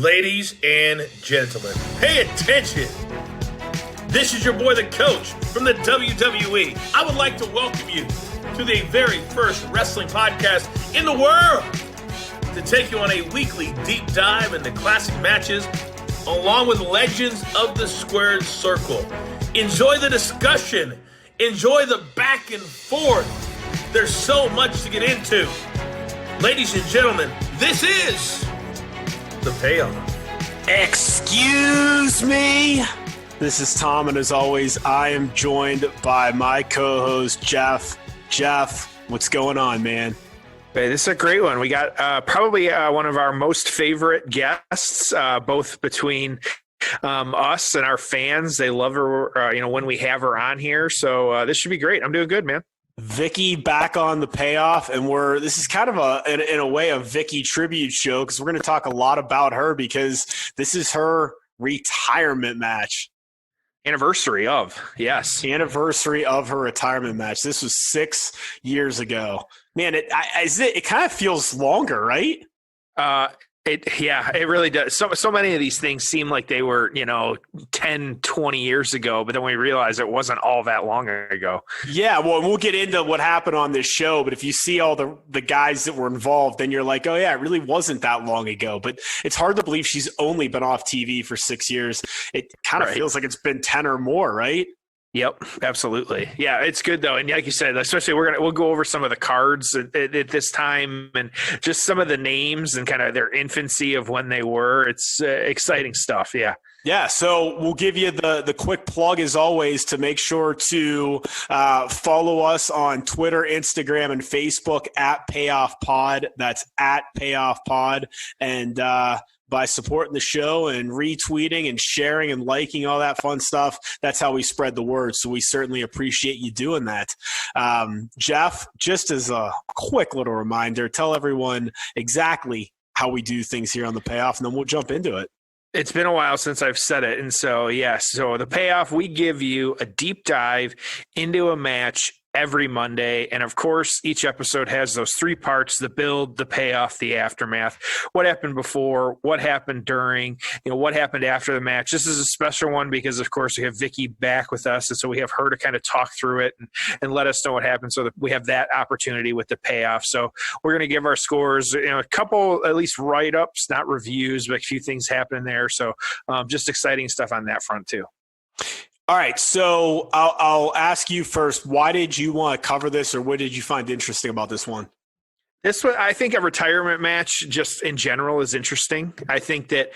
Ladies and gentlemen, pay attention. This is your boy, the coach from the WWE. I would like to welcome you to the very first wrestling podcast in the world to take you on a weekly deep dive into classic matches along with legends of the squared circle. Enjoy the discussion. Enjoy the back and forth. There's so much to get into. Ladies and gentlemen, this is The Payoff. Excuse me. This is Tom, and as always, I am joined by my co-host, Jeff. Jeff, what's going on, man? Hey, this is a great one. We got probably one of our most favorite guests, both between us and our fans. They love her, when we have her on here. So this should be great. I'm doing good, man. Vickie back on The Payoff, and this is kind of in a way a Vickie tribute show because we're going to talk a lot about her because this is her retirement match. Anniversary of her retirement match. This was 6 years ago. Man, it kind of feels longer, right? It really does. So many of these things seem like they were, 10, 20 years ago, but then we realized it wasn't all that long ago. Yeah, well, we'll get into what happened on this show, but if you see all the guys that were involved, then you're like, oh yeah, it really wasn't that long ago. But it's hard to believe she's only been off TV for 6 years. It kind of feels like it's been 10 or more, right? Yep, absolutely. Yeah, it's good though, and like you said, especially we'll go over some of the cards at this time and just some of the names and kind of their infancy of when they were. It's exciting stuff. Yeah. Yeah, so we'll give you the quick plug as always to make sure to follow us on Twitter, Instagram, and Facebook at Payoff Pod. That's at Payoff Pod, and by supporting the show and retweeting and sharing and liking all that fun stuff, that's how we spread the word. So we certainly appreciate you doing that. Jeff, just as a quick little reminder, tell everyone exactly how we do things here on The Payoff, and then we'll jump into it. It's been a while since I've said it. And so, yes, so The Payoff, we give you a deep dive into a match every Monday. And of course, each episode has those three parts: the build, the payoff, the aftermath. What happened before, what happened during, what happened after the match. This is a special one because, of course, we have Vickie back with us. And so we have her to kind of talk through it and let us know what happened so that we have that opportunity with the payoff. So we're going to give our scores, a couple, at least write-ups, not reviews, but a few things happening there. So just exciting stuff on that front too. All right, so I'll ask you first, why did you want to cover this, or what did you find interesting about this one? This one, I think a retirement match just in general is interesting. I think that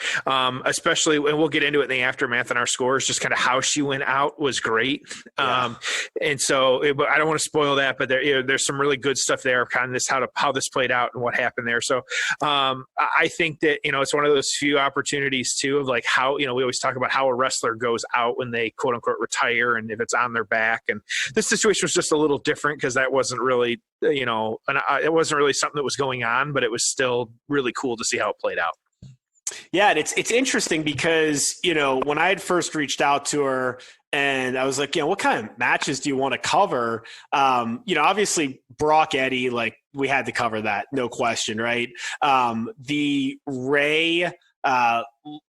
especially, and we'll get into it in the aftermath and our scores, just kind of how she went out was great. Yeah. And so but I don't want to spoil that, but there's some really good stuff there, kind of this, how this played out and what happened there. So I think that, it's one of those few opportunities too of like how, we always talk about how a wrestler goes out when they quote unquote retire and if it's on their back. And this situation was just a little different because that wasn't really, it wasn't really something that was going on, but it was still really cool to see how it played out. Yeah, and it's interesting because, when I had first reached out to her and I was like, what kind of matches do you want to cover? Obviously Brock Eddie, like we had to cover that, no question, right? The Ray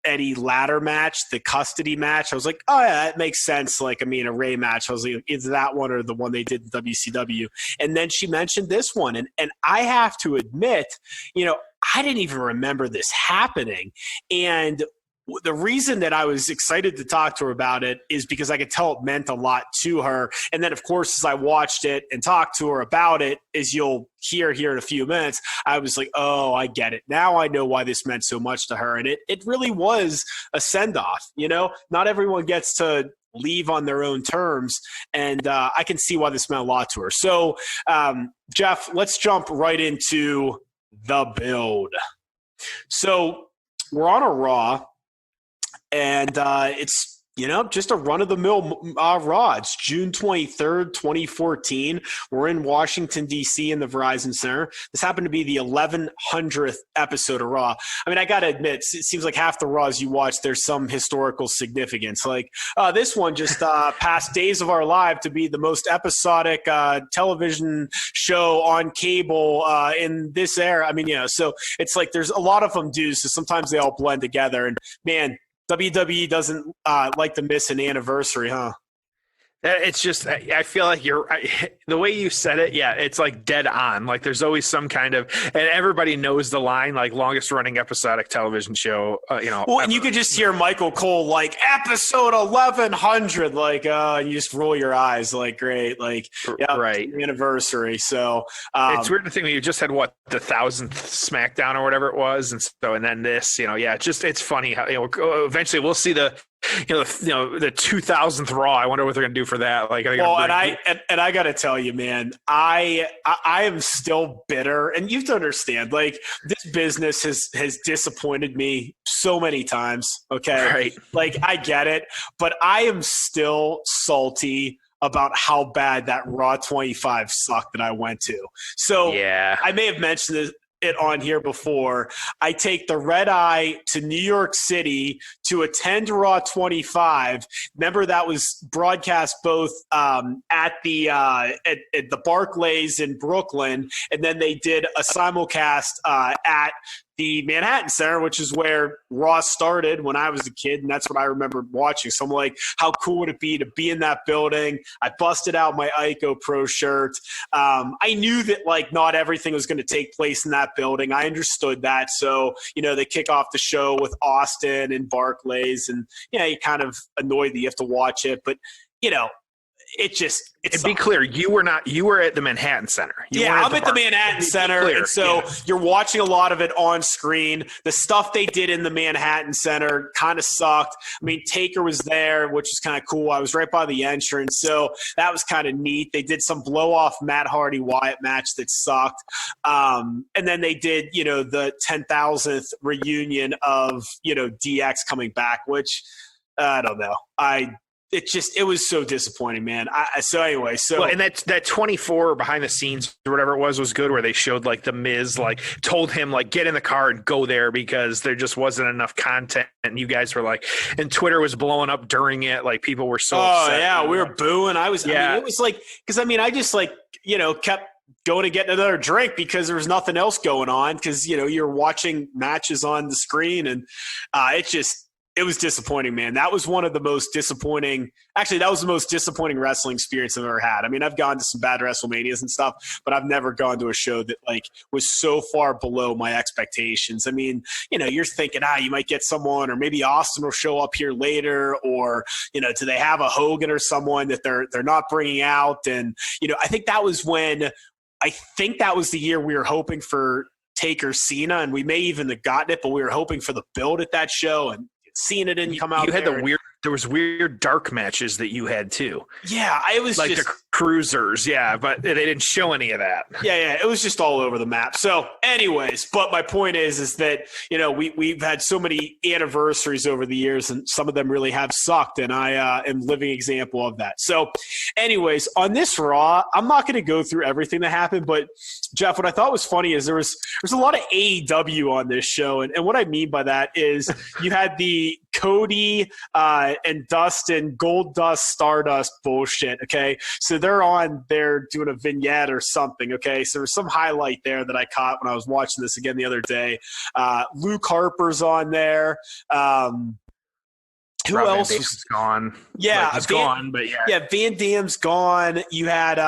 Eddie ladder match, the custody match, I was like, oh yeah, that makes sense. Like, a Ray match, I was like, is that one or the one they did in WCW? And then she mentioned this one, and I have to admit, I didn't even remember this happening. And the reason that I was excited to talk to her about it is because I could tell it meant a lot to her. And then, of course, as I watched it and talked to her about it, as you'll hear here in a few minutes, I was like, oh, I get it. Now I know why this meant so much to her. And it really was a send-off. Not everyone gets to leave on their own terms. And I can see why this meant a lot to her. So, Jeff, let's jump right into the build. So we're on a Raw. And it's Just a run-of-the-mill Raw. It's June 23rd, 2014. We're in Washington, D.C. in the Verizon Center. This happened to be the 1100th episode of Raw. I mean, I got to admit, it seems like half the Raws you watch, there's some historical significance. Like this one just passed Days of Our Life to be the most episodic television show on cable in this era. I mean, so it's like there's a lot of them do, so sometimes they all blend together. And, man, WWE doesn't like to miss an anniversary, huh? It's just, I feel like the way you said it, yeah, it's like dead on. Like there's always some kind of, and everybody knows the line, like longest running episodic television show, Well, ever. and you could just hear Michael Cole, like, episode 1100, like, and you just roll your eyes, like, great, like, yeah, right. Anniversary. So it's weird to think you just had the 1000th SmackDown or whatever it was. And then this, it's funny how, eventually we'll see the 2000th Raw. I wonder what they're going to do for that. Like, and I got to tell you, man, I am still bitter, and you have to understand, like, this business has disappointed me so many times. Okay, right? Like, I get it, but I am still salty about how bad that Raw 25 sucked that I went to. So yeah, I may have mentioned it on here before. I take the red eye to New York City to attend Raw 25. Remember, that was broadcast both at the Barclays in Brooklyn, and then they did a simulcast at the Manhattan Center, which is where Raw started when I was a kid, and that's what I remember watching. So I'm like, how cool would it be to be in that building? I busted out my Ico Pro shirt. I knew that, like, not everything was going to take place in that building. I understood that. So, they kick off the show with Austin and Barclays, and, you kind of annoyed that you have to watch it. But, be clear, you were at the Manhattan Center. I'm at the Manhattan Center. And so you're watching a lot of it on screen. The stuff they did in the Manhattan Center kind of sucked. I mean, Taker was there, which is kind of cool. I was right by the entrance, so that was kind of neat. They did some blow-off Matt Hardy Wyatt match that sucked. And then they did, the 10,000th reunion of, DX coming back, which I don't know. It was so disappointing, man. And that 24 behind the scenes or whatever it was good, where they showed, like, the Miz, like, told him, like, get in the car and go there because there just wasn't enough content, and you guys were like, and Twitter was blowing up during it, like, people were so upset. Yeah, we were booing. I mean, it was like, because I just, like, kept going to get another drink because there was nothing else going on, because you're watching matches on the screen, and it was disappointing, man. That was one of the most disappointing – actually, that was the most disappointing wrestling experience I've ever had. I mean, I've gone to some bad WrestleManias and stuff, but I've never gone to a show that, like, was so far below my expectations. I mean, you're thinking, you might get someone, or maybe Austin will show up here later, or, do they have a Hogan or someone that they're not bringing out? And, I think that was the year we were hoping for Taker Cena, and we may even have gotten it, but we were hoping for the build at that show, and Cena didn't come out. You had there was weird dark matches that you had too. Yeah, it was like just the cruisers. Yeah, but they didn't show any of that. Yeah, it was just all over the map. So, anyways, but my point is that we've had so many anniversaries over the years, and some of them really have sucked, and I am living example of that. So, anyways, on this Raw, I'm not going to go through everything that happened, but Jeff, what I thought was funny is there's a lot of AEW on this show, and what I mean by that is you had the Cody and Dustin Gold Dust Stardust bullshit. Okay, so they're on there doing a vignette or something. Okay, so there's some highlight there that I caught when I was watching this again the other day. Luke Harper's on there. Who Rob else Van Dam's was gone? Yeah, he's gone, but yeah, Van Dam's gone. You had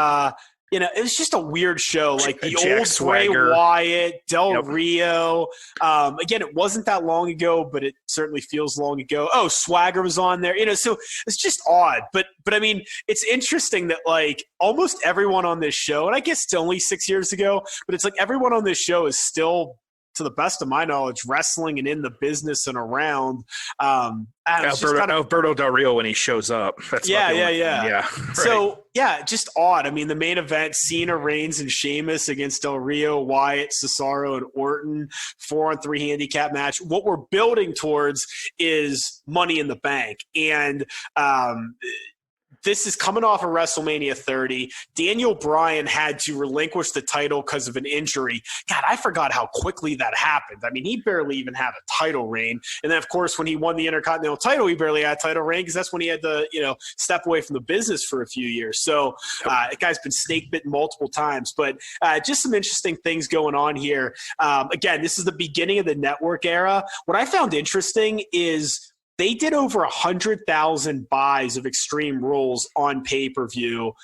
it was just a weird show, like the Jack old Swagger. Bray Wyatt, Del Rio. Again, it wasn't that long ago, but it certainly feels long ago. Oh, Swagger was on there. So it's just odd. But I mean, it's interesting that, like, almost everyone on this show, and I guess it's only 6 years ago, but it's like everyone on this show is still to the best of my knowledge, wrestling and in the business and around. Alberto Del Rio when he shows up. That's yeah. Right. So just odd. I mean, the main event: Cena, Reigns, and Sheamus against Del Rio, Wyatt, Cesaro, and Orton. 4-on-3 handicap match. What we're building towards is Money in the Bank, and this is coming off of WrestleMania 30. Daniel Bryan had to relinquish the title because of an injury. God, I forgot how quickly that happened. I mean, he barely even had a title reign. And then, of course, when he won the Intercontinental title, he barely had a title reign because that's when he had to, step away from the business for a few years. So that guy's been snake bitten multiple times. But just some interesting things going on here. Again, this is the beginning of the network era. What I found interesting is they did over 100,000 buys of Extreme Rules on pay-per-view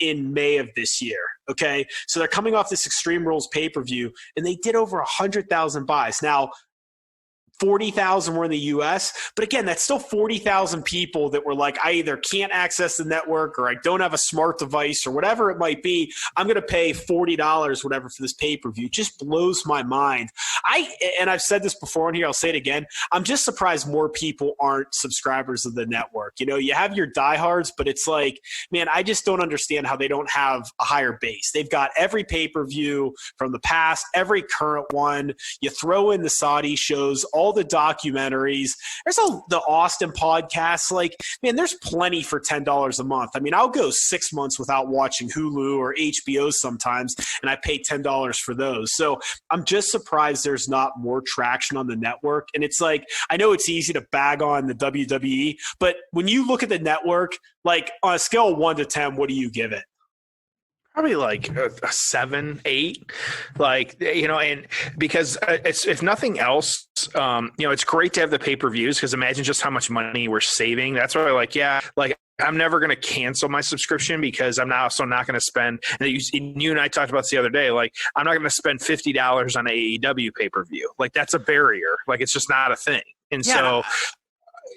in May of this year. Okay, so they're coming off this Extreme Rules pay-per-view, and they did over 100,000 buys. Now, 40,000 were in the U.S., but again, that's still 40,000 people that were like, I either can't access the network or I don't have a smart device or whatever it might be. I'm going to pay $40, whatever, for this pay-per-view. It just blows my mind. And I've said this before on here, I'll say it again. I'm just surprised more people aren't subscribers of the network. You have your diehards, but it's like, man, I just don't understand how they don't have a higher base. They've got every pay-per-view from the past, every current one. You throw in the Saudi shows, all the documentaries. There's the Austin podcasts. Like, man, there's plenty for $10 a month. I mean, I'll go 6 months without watching Hulu or HBO sometimes, and I pay $10 for those. So I'm just surprised there's not more traction on the network. And it's like, I know it's easy to bag on the WWE, but when you look at the network, like on a scale of 1 to 10, what do you give it? Probably like a 7, 8, and because it's, if nothing else, it's great to have the pay-per-views because imagine just how much money we're saving. That's why I'm never going to cancel my subscription because I'm also not going to spend, and you and I talked about this the other day, like I'm not going to spend $50 on an AEW pay-per-view. Like that's a barrier. Like it's just not a thing. And so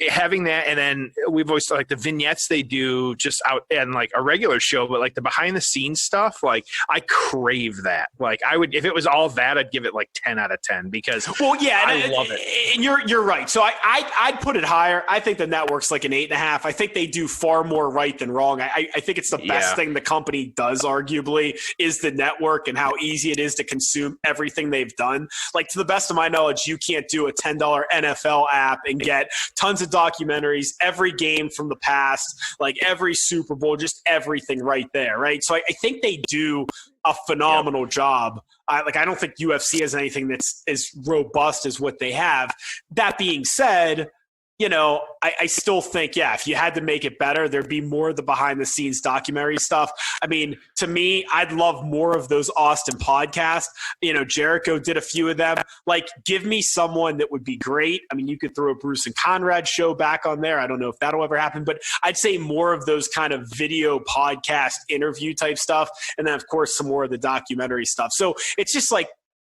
having that, and then we've always like the vignettes they do just out and like a regular show, but like the behind the scenes stuff, like I crave that. Like I would, if it was all that, I'd give it like 10 out of 10 because I love it. And you're right. So I'd put it higher. I think the network's like an 8.5. I think they do far more right than wrong. I think it's the best thing the company does, arguably, is the network and how easy it is to consume everything they've done. Like to the best of my knowledge, you can't do a $10 NFL app and get tons of documentaries, every game from the past, like every Super Bowl, just everything right there, right? So I think they do a phenomenal job. I don't think UFC has anything that's as robust as what they have. That being said, I still think, if you had to make it better, there'd be more of the behind-the-scenes documentary stuff. I mean, to me, I'd love more of those Austin podcasts. Jericho did a few of them. Like, give me someone that would be great. I mean, you could throw a Bruce and Conrad show back on there. I don't know if that'll ever happen, but I'd say more of those kind of video podcast interview type stuff. And then, of course, some more of the documentary stuff. So it's just like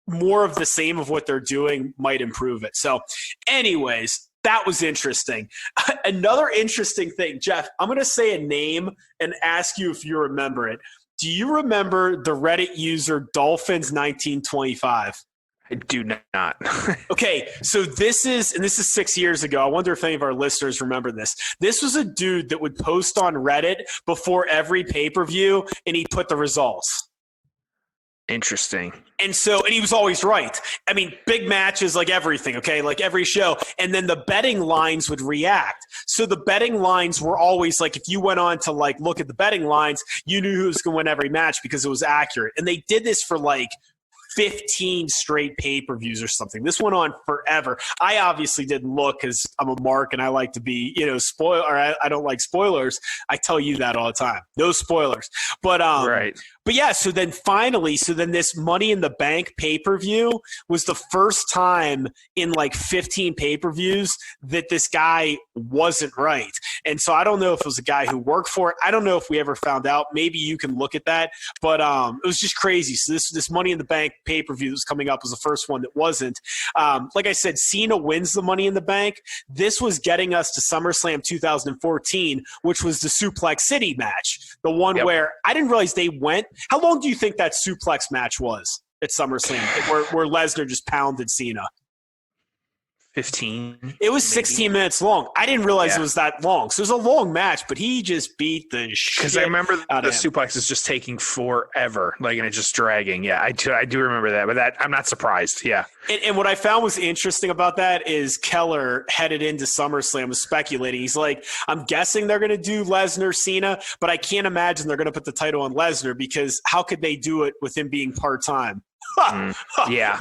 more of the same of what they're doing might improve it. So anyways, that was interesting. Another interesting thing, Jeff, I'm going to say a name and ask you if you remember it. Do you remember the Reddit user Dolphins1925? I do not. Okay, so this is 6 years ago. I wonder if any of our listeners remember this. This was a dude that would post on Reddit before every pay-per-view, and he'd put the results. Interesting. And he was always right. I mean, big matches, like everything, okay? Like every show. And then the betting lines would react. So the betting lines were always like, if you went on to like look at the betting lines, you knew who was going to win every match because it was accurate. And they did this for like 15 straight pay-per-views or something. This went on forever. I obviously didn't look because I'm a mark and I like to be, I don't like spoilers. I tell you that all the time. No spoilers. But right. But yeah, so then this Money in the Bank pay-per-view was the first time in like 15 pay-per-views that this guy wasn't right. And so I don't know if it was a guy who worked for it. I don't know if we ever found out. Maybe you can look at that. But it was just crazy. So this Money in the Bank pay-per-view that was coming up was the first one that wasn't. Like I said, Cena wins the Money in the Bank. This was getting us to SummerSlam 2014, which was the Suplex City match. The one where I didn't realize they went. How long do you think that suplex match was? at SummerSlam where Lesnar just pounded Cena? 15. It was 16 minutes long. I didn't realize it was that long. So it was a long match, but he just beat the shit. Because I remember the suplex is just taking forever, and it's just dragging. Yeah, I do remember that, but I'm not surprised. Yeah. And what I found was interesting about that is Keller headed into SummerSlam was speculating. He's like, I'm guessing they're going to do Lesnar Cena, but I can't imagine they're going to put the title on Lesnar because how could they do it with him being part-time? Yeah.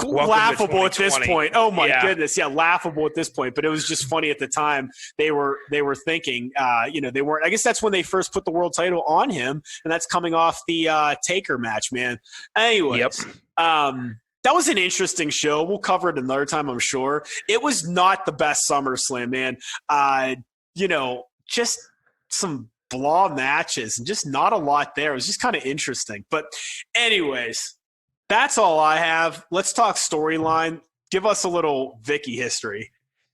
Laughable at this point. Oh my goodness. Yeah. Laughable at this point. But it was just funny at the time they were thinking, they weren't, I guess that's when they first put the world title on him, and that's coming off the Taker match, man. Anyways, that was an interesting show. We'll cover it another time, I'm sure. It was not the best SummerSlam, man. Just some blah matches and just not a lot there. It was just kind of interesting. But anyways, that's all I have. Let's talk storyline. Give us a little Vickie history.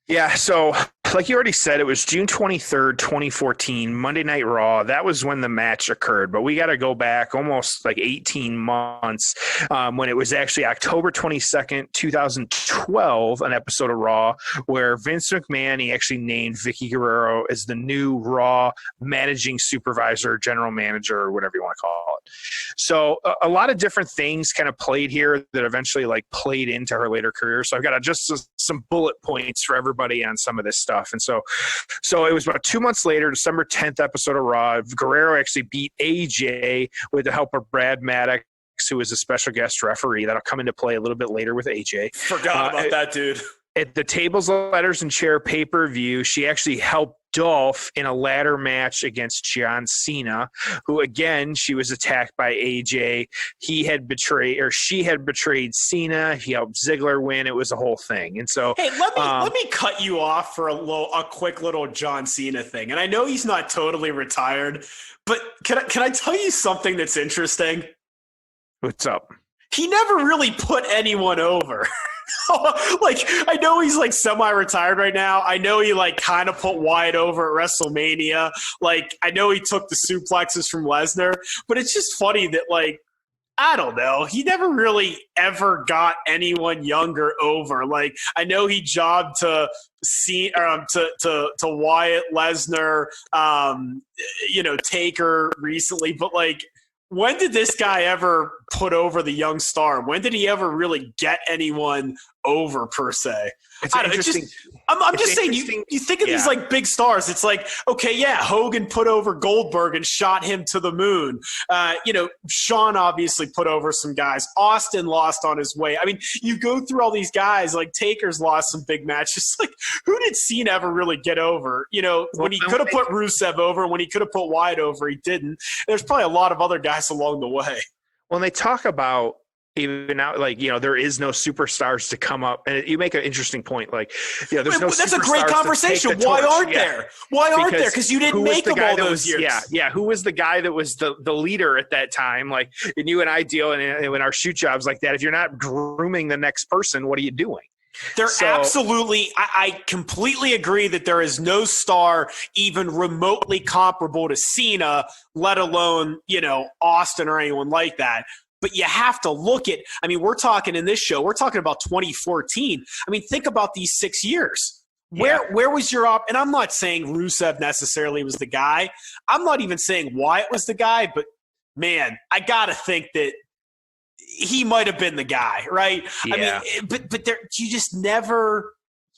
Yeah, so like you already said, it was June 23rd, 2014, Monday Night Raw. That was when the match occurred, but we got to go back almost like 18 months when it was actually October 22nd, 2012, an episode of Raw where Vince McMahon, he actually named Vickie Guerrero as the new Raw managing supervisor, general manager, or whatever you want to call it. So a lot of different things kind of played here that eventually played into her later career. So I've got just some bullet points for everybody on some of this stuff. And so it was about 2 months later, December 10th episode of Raw. Guerrero actually beat AJ with the help of Brad Maddox, who was a special guest referee. That'll come into play a little bit later with AJ. Forgot about that, dude. At the Tables, Ladders, and Chair pay-per-view, she actually helped Dolph in a ladder match against John Cena, who, again, she was attacked by AJ. She had betrayed Cena. He helped Ziggler win. It was a whole thing. And so, hey, let me cut you off for a quick little John Cena thing. And I know he's not totally retired, but can I tell you something that's interesting? What's up? He never really put anyone over. I know he's semi-retired right now. I know he kind of put Wyatt over at WrestleMania. I know he took the suplexes from Lesnar, but it's just funny that I don't know. He never really ever got anyone younger over. I know he jobbed to Wyatt, Lesnar, Taker recently, but when did this guy ever put over the young star? When did he ever really get anyone over, per se? I'm just saying, you think of these big stars. It's okay, yeah, Hogan put over Goldberg and shot him to the moon. Shawn obviously put over some guys. Austin lost on his way. I mean, you go through all these guys, Taker's lost some big matches. Who did Cena ever really get over? When he could have put Rusev over, when he could have put Wyatt over, he didn't. There's probably a lot of other guys along the way. When they talk about even now, there is no superstars to come up, and you make an interesting point. There's no. That's a great conversation. Why aren't there? Why aren't there? Because you didn't make them all those years. Yeah. Who was the guy that was the leader at that time? And you and I deal in our shoot jobs like that. If you're not grooming the next person, what are you doing? Absolutely. I completely agree that there is no star even remotely comparable to Cena, let alone, Austin or anyone like that. But you have to look at, we're talking in this show, we're talking about 2014. Think about these 6 years. Where was your and I'm not saying Rusev necessarily was the guy. I'm not even saying Wyatt was the guy, but man, I got to think that he might have been the guy, right? Yeah. But there, you just never.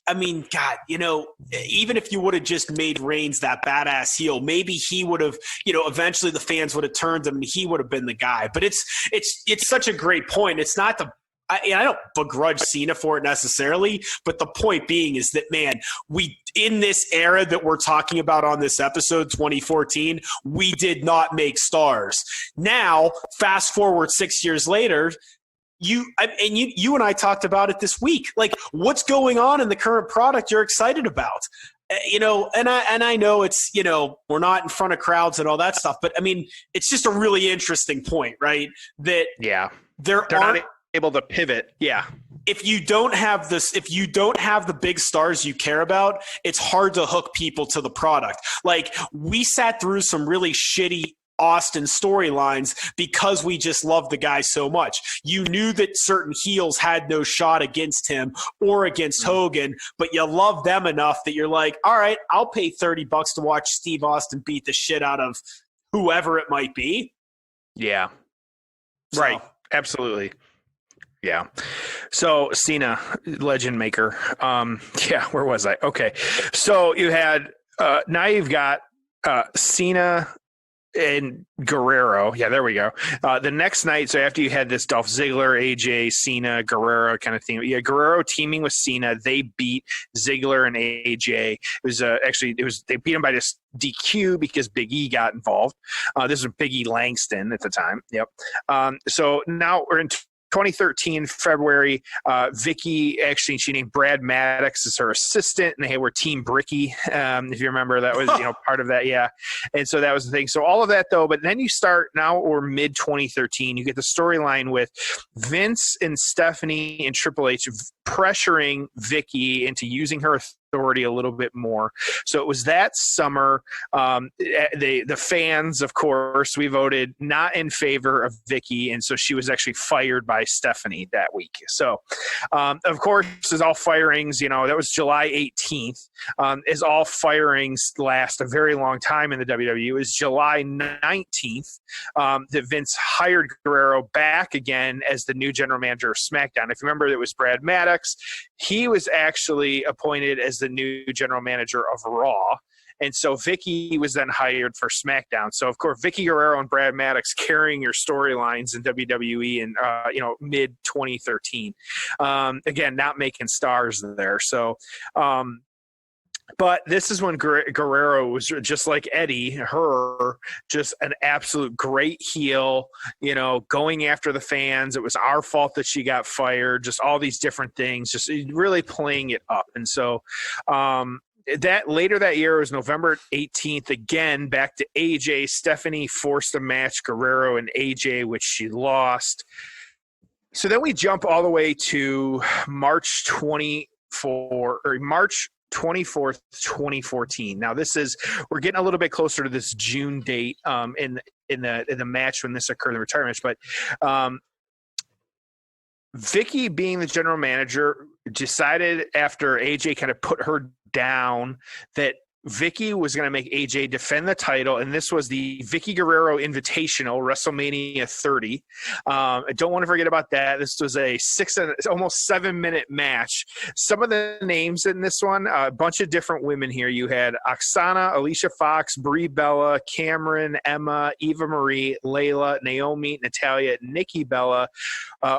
God, even if you would have just made Reigns that badass heel, maybe he would have, eventually the fans would have turned him and he would have been the guy. But it's such a great point. It's not I don't begrudge Cena for it necessarily, but the point being is that, man, in this era that we're talking about on this episode, 2014, we did not make stars. Now, fast forward 6 years later, you and I talked about it this week. What's going on in the current product you're excited about? And I know it's, we're not in front of crowds and all that stuff, but it's just a really interesting point, right? That they're not able to pivot. Yeah. If you don't have the big stars you care about, it's hard to hook people to the product. We sat through some really shitty Austin storylines because we just love the guy so much. You knew that certain heels had no shot against him or against Hogan, but you love them enough that you're like, all right, I'll pay $30 to watch Steve Austin beat the shit out of whoever it might be. Yeah. So. Right. Absolutely. Yeah. So Cena, legend maker. Where was I? Okay. So you had, now you've got Cena and Guerrero. Yeah, there we go. The next night, so after you had this Dolph Ziggler, AJ, Cena, Guerrero kind of thing. Yeah, Guerrero teaming with Cena, they beat Ziggler and AJ. It was they beat him by just DQ because Big E got involved. This was Big E Langston at the time. Yep. So now we're in 2013 February. Vickie, actually, she named Brad Maddox as her assistant, and they were Team Bricky. If you remember, that was part of that. Yeah, and so that was the thing. So all of that though, but then you start now, or mid 2013, you get the storyline with Vince and Stephanie and Triple H pressuring Vickie into using her authority a little bit more. So it was that summer. The fans, of course, we voted not in favor of Vickie, and so she was actually fired by Stephanie that week. So, of course, as all firings, that was July 18th. As all firings last a very long time in the WWE, it was July 19th that Vince hired Guerrero back again as the new general manager of SmackDown. If you remember, it was Brad Maddox. He was actually appointed as the new general manager of Raw. And so Vickie was then hired for SmackDown. So, of course, Vickie Guerrero and Brad Maddox carrying your storylines in WWE in, mid 2013. Again, not making stars there. So, but this is when Guerrero was just like Eddie, just an absolute great heel, going after the fans. It was our fault that she got fired, just all these different things, just really playing it up. And so that later that year was November 18th, again, back to AJ. Stephanie forced a match, Guerrero and AJ, which she lost. So then we jump all the way to March 24th, 2014. Now we're getting a little bit closer to this June date in the match when this occurred, the retirement match. But Vickie, being the general manager, decided after AJ kind of put her down that Vickie was going to make AJ defend the title, and this was the Vickie Guerrero Invitational, WrestleMania 30. I don't want to forget about that. This was a almost 7-minute match. Some of the names in this one, a bunch of different women here. You had Oksana, Alicia Fox, Brie Bella, Cameron, Emma, Eva Marie, Layla, Naomi, Natalia, Nikki Bella,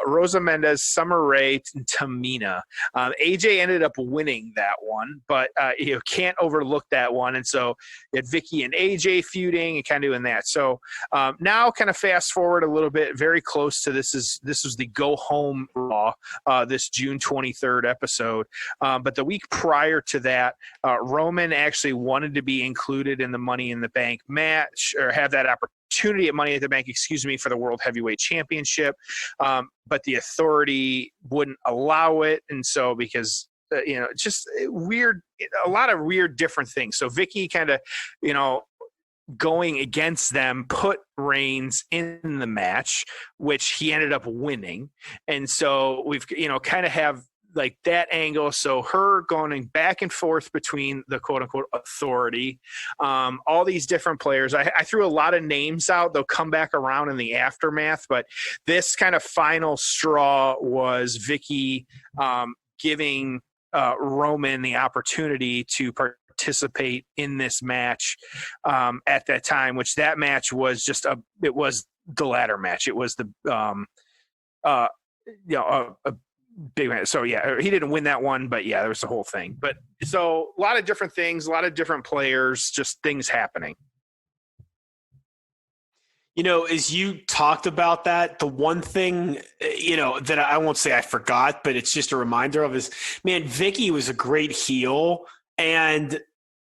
Rosa Mendez, Summer Rae, and Tamina. AJ ended up winning that one, but you can't overlook that one. And so you had Vickie and AJ feuding and kind of doing that. So now kind of fast forward a little bit, very close to this was the Go Home Raw, this June 23rd episode. But the week prior to that, Roman actually wanted to be included in the Money in the Bank match, or have that opportunity at Money in the Bank, for the World Heavyweight Championship. But the Authority wouldn't allow it. And so because just weird, a lot of weird different things. So Vickie kind of, going against them, put Reigns in the match, which he ended up winning. And so we've, kind of have like that angle. So her going back and forth between the quote unquote Authority, all these different players. I threw a lot of names out. They'll come back around in the aftermath, but this kind of final straw was Vickie giving Roman the opportunity to participate in this match at that time, which that match was it was the ladder match. It was the a big match. So yeah, he didn't win that one, but yeah, there was the whole thing. But so a lot of different things, a lot of different players, just things happening. As you talked about that, the one thing, that I won't say I forgot, but it's just a reminder of is, man, Vickie was a great heel. And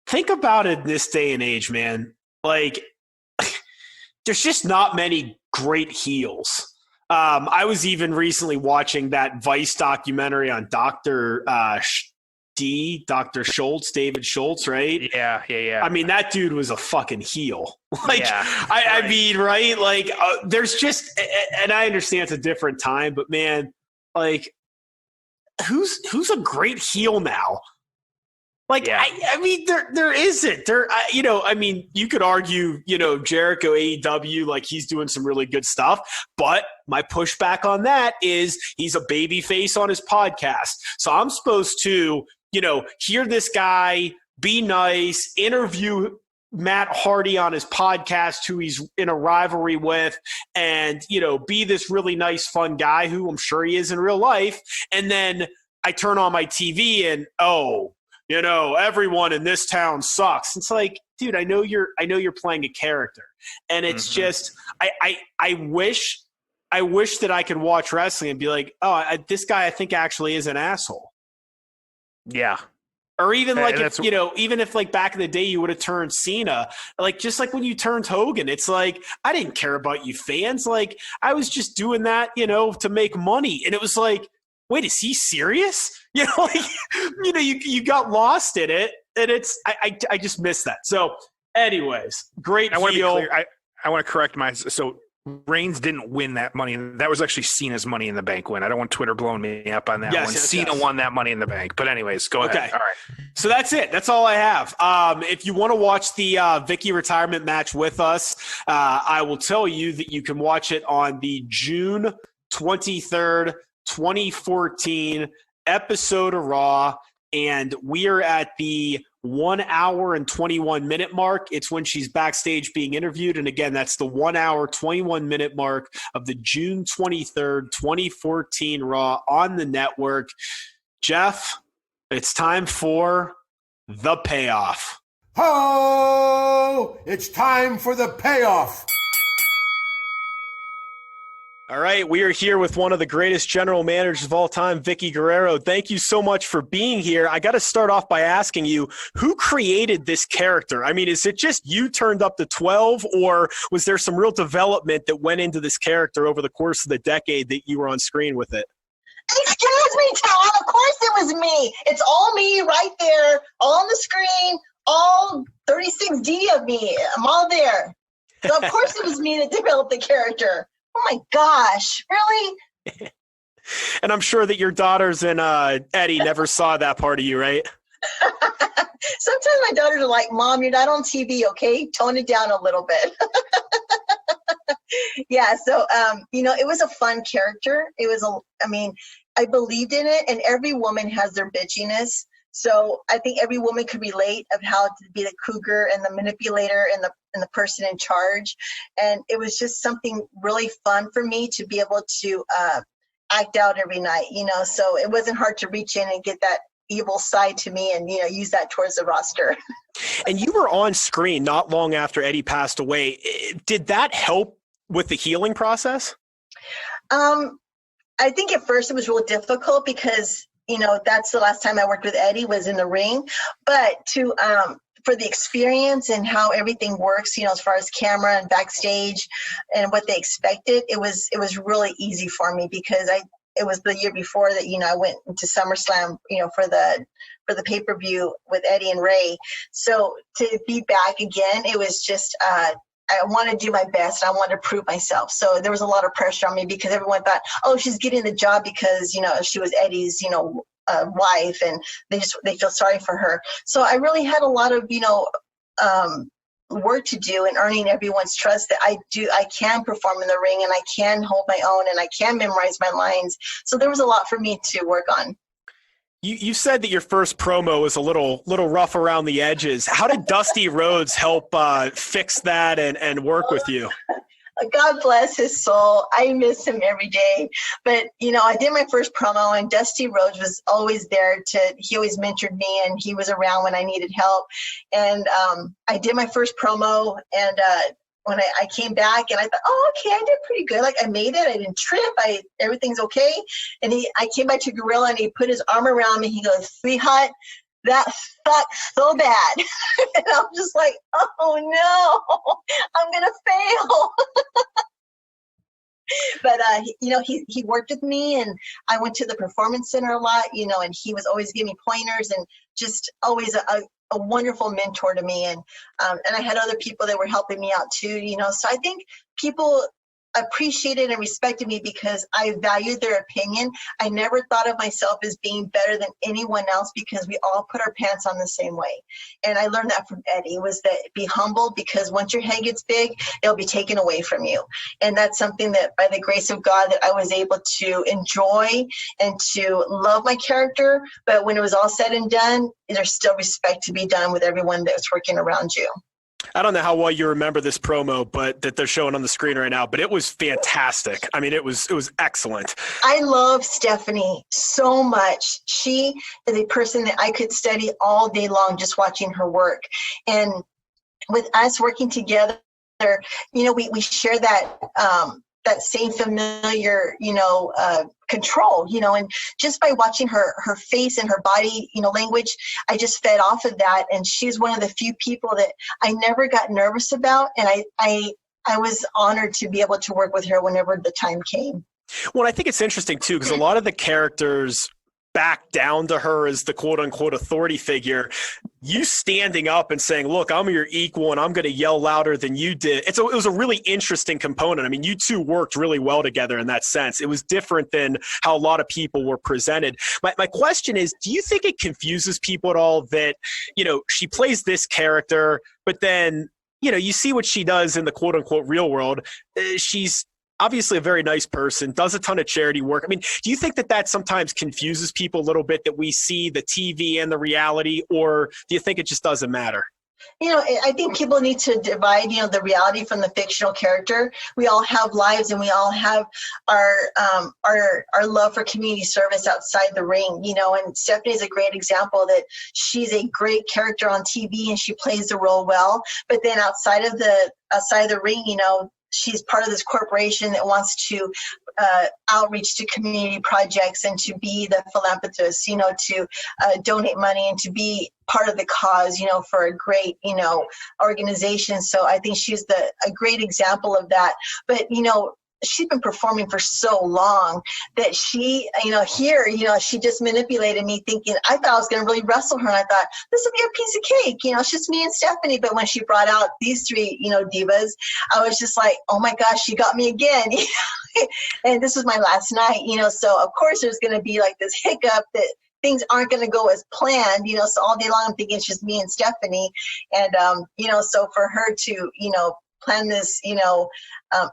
think about it in this day and age, man. Like, there's just not many great heels. I was even recently watching that Vice documentary on Dr. Dr. Schultz, David Schultz, right? Yeah. I mean, that dude was a fucking heel. Like, Yeah. I mean, right? Like, there's just, and I understand it's a different time, but man, like, who's a great heel now? Like, Yeah. I mean, there isn't. I mean, you could argue, Jericho AEW, like he's doing some really good stuff. But my pushback on that is he's a baby face on his podcast. So I'm supposed to, hear this guy, be nice, interview Matt Hardy on his podcast, who he's in a rivalry with, and, be this really nice, fun guy who I'm sure he is in real life. And then I turn on my TV and, everyone in this town sucks. It's like, dude, I know you're playing a character, and it's just, I wish that I could watch wrestling and be like, this guy I think actually is an asshole. Yeah. Or even like, even if like back in the day you would have turned Cena, like just like when you turned Hogan, it's like, I didn't care about you fans. Like I was just doing that, to make money. And it was like, wait, is he serious? You got lost in it, and it's I just missed that. So, anyways, great. I want to be clear. I want to correct so Reigns didn't win that money. That was actually Cena's Money in the Bank win. I don't want Twitter blowing me up on that one. Cena won that Money in the Bank. But anyways, go ahead. Okay. All right. So that's it. That's all I have. If you want to watch the Vickie retirement match with us, I will tell you that you can watch it on the June 23rd, 2014 episode of Raw, and we are at the 1 hour and 21 minute mark. It's when she's backstage being interviewed, and again, that's the 1 hour 21 minute mark of the June 23rd, 2014 Raw on the network. Jeff, it's time for the payoff. Oh, it's time for the payoff. All right, we are here with one of the greatest general managers of all time, Vickie Guerrero. Thank you so much for being here. I got to start off by asking you, who created this character? I mean, is it just you turned up to 12, or was there some real development that went into this character over the course of the decade that you were on screen with it? Excuse me, Tom. Of course it was me. It's all me right there, all on the screen, all 36D of me. I'm all there. So of course it was me that developed the character. Oh my gosh, really? And I'm sure that your daughters and Eddie never saw that part of you, right? Sometimes my daughters are like, Mom, you're not on TV, okay? Tone it down a little bit. Yeah, so, it was a fun character. I believed in it, and every woman has their bitchiness. So I think every woman could relate of how to be the cougar and the manipulator and the person in charge. And it was just something really fun for me to be able to act out every night, so it wasn't hard to reach in and get that evil side to me and, use that towards the roster. And you were on screen not long after Eddie passed away. Did that help with the healing process? I think at first it was real difficult because that's the last time I worked with Eddie was in the ring, but for the experience and how everything works, as far as camera and backstage and what they expected, it was really easy for me because it was the year before that, I went to SummerSlam, for the pay-per-view with Eddie and Ray. So to be back again, it was just, I want to do my best. I want to prove myself. So there was a lot of pressure on me because everyone thought, oh, she's getting the job because, she was Eddie's, wife, and they feel sorry for her. So I really had a lot of, work to do in earning everyone's trust that I can perform in the ring and I can hold my own and I can memorize my lines. So there was a lot for me to work on. You said that your first promo was a little rough around the edges. How did Dusty Rhodes help fix that and work with you? God bless his soul. I miss him every day. But, I did my first promo and Dusty Rhodes was always there he always mentored me and he was around when I needed help. And I did my first promo and when I came back and I thought, oh, okay, I did pretty good. Like I made it. I didn't trip. Everything's okay. And I came back to Gorilla and he put his arm around me. He goes, sweetheart, that sucks so bad. And I'm just like, oh no, I'm going to fail. But he worked with me, and I went to the performance center a lot, and he was always giving me pointers, and just always a wonderful mentor to me. And I had other people that were helping me out too, so I think people appreciated and respected me because I valued their opinion. I never thought of myself as being better than anyone else because we all put our pants on the same way. And I learned that from Eddie, was that be humble, because once your head gets big, it'll be taken away from you. And that's something that by the grace of God that I was able to enjoy and to love my character. But when it was all said and done, there's still respect to be done with everyone that's working around you. I don't know how well you remember this promo, but that they're showing on the screen right now, but it was fantastic. I mean, it was excellent. I love Stephanie so much. She is a person that I could study all day long just watching her work. And with us working together, we share that same familiar, control, and just by watching her face and her body, language, I just fed off of that. And she's one of the few people that I never got nervous about. And I was honored to be able to work with her whenever the time came. Well, I think it's interesting too, because a lot of the characters back down to her as the quote unquote authority figure. You standing up and saying, look, I'm your equal and I'm going to yell louder than you did. It was a really interesting component. I mean, you two worked really well together in that sense. It was different than how a lot of people were presented. My question is, do you think it confuses people at all that, she plays this character, but then, you see what she does in the quote unquote real world. She's obviously a very nice person, does a ton of charity work. I mean, do you think that sometimes confuses people a little bit, that we see the TV and the reality, or do you think it just doesn't matter? I think people need to divide, the reality from the fictional character. We all have lives, and we all have our love for community service outside the ring, and Stephanie is a great example that she's a great character on TV and she plays the role well. But then outside of the ring, she's part of this corporation that wants to outreach to community projects and to be the philanthropist, to donate money and to be part of the cause, for a great, organization. So I think she's a great example of that. But, she's been performing for so long that she, here, she just manipulated me thinking, I thought I was going to really wrestle her. And I thought, this would be a piece of cake. It's just me and Stephanie. But when she brought out these three, divas, I was just like, oh my gosh, she got me again. And this was my last night, so of course there's going to be like this hiccup that things aren't going to go as planned, so all day long I'm thinking it's just me and Stephanie. And, so for her to, plan this,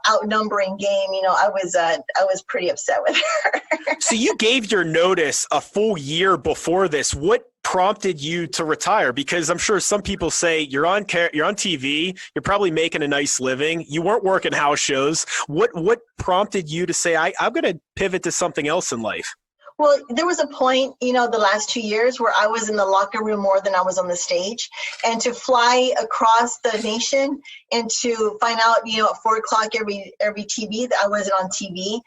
outnumbering game, I was pretty upset with her. So you gave your notice a full year before this. What prompted you to retire? Because I'm sure some people say you're on TV, you're probably making a nice living, you weren't working house shows. What prompted you to say, I'm going to pivot to something else in life? Well, there was a point, the last 2 years where I was in the locker room more than I was on the stage. And to fly across the nation and to find out, at 4 o'clock every TV that I wasn't on TV,